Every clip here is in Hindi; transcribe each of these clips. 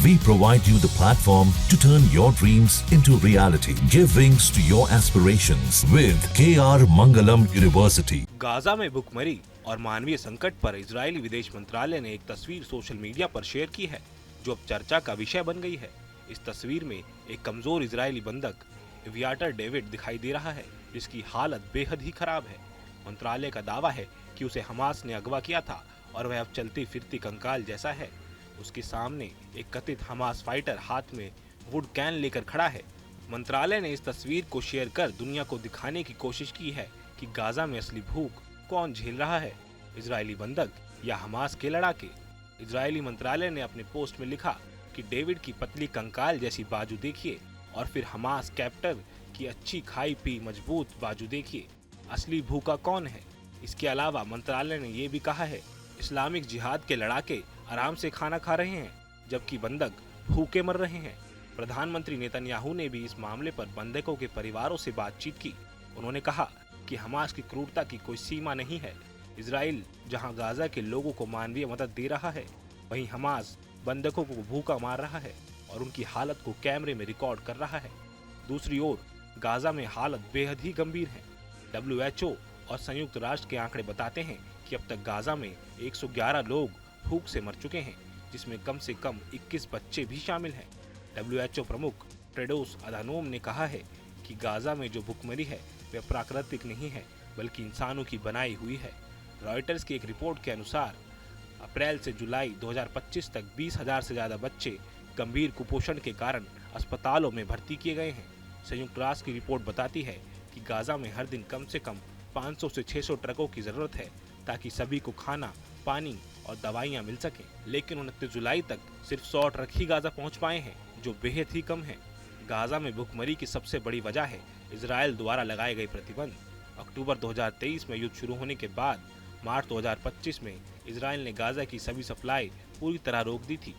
We provide you the platform to turn your dreams into reality. Give wings to your aspirations with KR Mangalam University. Gaza में भुखमरी और मानवीय संकट पर इजरायली विदेश मंत्रालय ने एक तस्वीर सोशल मीडिया पर शेयर की है, जो अब चर्चा का विषय बन गई है। इस तस्वीर में एक कमजोर इजरायली बंधक एवियाटर डेविड दिखाई दे रहा है, जिसकी हालत बेहद ही खराब है। मंत्रालय का दावा है कि उसे हमास ने अगवा किया था और वह अब चलती फिरती कंकाल जैसा है। उसके सामने एक कथित हमास फाइटर हाथ में वुड कैन लेकर खड़ा है। मंत्रालय ने इस तस्वीर को शेयर कर दुनिया को दिखाने की कोशिश की है कि गाजा में असली भूख कौन झेल रहा है, इजरायली बंधक या हमास के लड़ाके। इजरायली मंत्रालय ने अपने पोस्ट में लिखा कि डेविड की पतली कंकाल जैसी बाजू देखिए और फिर हमास कैप्टर की अच्छी खाई पी मजबूत बाजू देखिए। असली भूखा कौन है? इसके अलावा मंत्रालय ने ये भी कहा है, इस्लामिक जिहाद के लड़ाके आराम से खाना खा रहे हैं, जबकि बंधक भूखे मर रहे हैं। प्रधानमंत्री नेतन्याहू ने भी इस मामले पर बंधकों के परिवारों से बातचीत की। उन्होंने कहा कि हमास की क्रूरता की कोई सीमा नहीं है। इजराइल जहां गाजा के लोगों को मानवीय मदद दे रहा है, वहीं हमास बंधकों को भूखा मार रहा है और उनकी हालत को कैमरे में रिकॉर्ड कर रहा है। दूसरी ओर गाजा में हालत बेहद ही गंभीर है। WHO और संयुक्त राष्ट्र के आंकड़े बताते हैं कि अब तक गाजा में 111 लोग भूख से मर चुके हैं, जिसमें कम से कम 21 बच्चे भी शामिल हैं। WHO प्रमुख टेड्रोस अधानोम ने कहा है कि गाजा में जो भूखमरी है वह प्राकृतिक नहीं है, बल्कि इंसानों की बनाई हुई है। रॉयटर्स की एक रिपोर्ट के अनुसार अप्रैल से जुलाई 2025 तक 20,000 से ज्यादा बच्चे गंभीर कुपोषण के कारण अस्पतालों में भर्ती किए गए हैं। संयुक्त राष्ट्र की रिपोर्ट बताती है कि गाजा में हर दिन कम से कम 500 से 600 ट्रकों की जरूरत है ताकि सभी को खाना, पानी और दवाइयां मिल सकें। लेकिन 29 जुलाई तक सिर्फ 100 ट्रक ही गाजा पहुंच पाए हैं, जो बेहद ही कम है। गाजा में भुखमरी की सबसे बड़ी वजह है इजराइल द्वारा लगाए गए प्रतिबंध। अक्टूबर 2023 में युद्ध शुरू होने के बाद मार्च 2025 में इजराइल ने गाजा की सभी सप्लाई पूरी तरह रोक दी थी।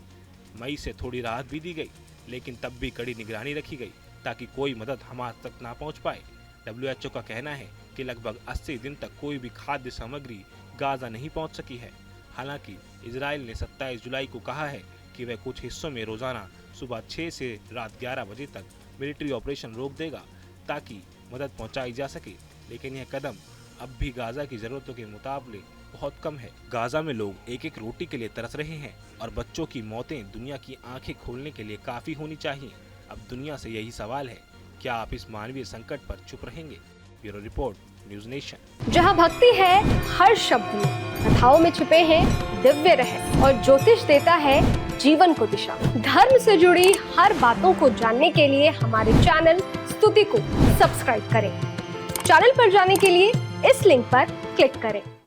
मई से थोड़ी राहत भी दी गई, लेकिन तब भी कड़ी निगरानी रखी गई ताकि कोई मदद हमास तक ना पहुंच पाए। WHO का कहना है कि लगभग 80 दिन तक कोई भी खाद्य सामग्री गाजा नहीं पहुंच सकी है। हालांकि इजराइल ने 27 जुलाई को कहा है कि वह कुछ हिस्सों में रोजाना सुबह 6 से रात 11 बजे तक मिलिट्री ऑपरेशन रोक देगा ताकि मदद पहुंचाई जा सके, लेकिन यह कदम अब भी गाजा की जरूरतों के मुकाबले बहुत कम है। गाजा में लोग एक एक रोटी के लिए तरस रहे हैं और बच्चों की मौतें दुनिया की आंखें खोलने के लिए काफी होनी चाहिए। अब दुनिया से यही सवाल है, क्या आप इस मानवीय संकट पर चुप रहेंगे? Bureau report, news nation. जहां भक्ति है हर शब्द में, कथाओं में छुपे हैं दिव्य रहस्य और ज्योतिष देता है जीवन को दिशा। धर्म से जुड़ी हर बातों को जानने के लिए हमारे चैनल स्तुति को सब्सक्राइब करें। चैनल पर जाने के लिए इस लिंक पर क्लिक करें।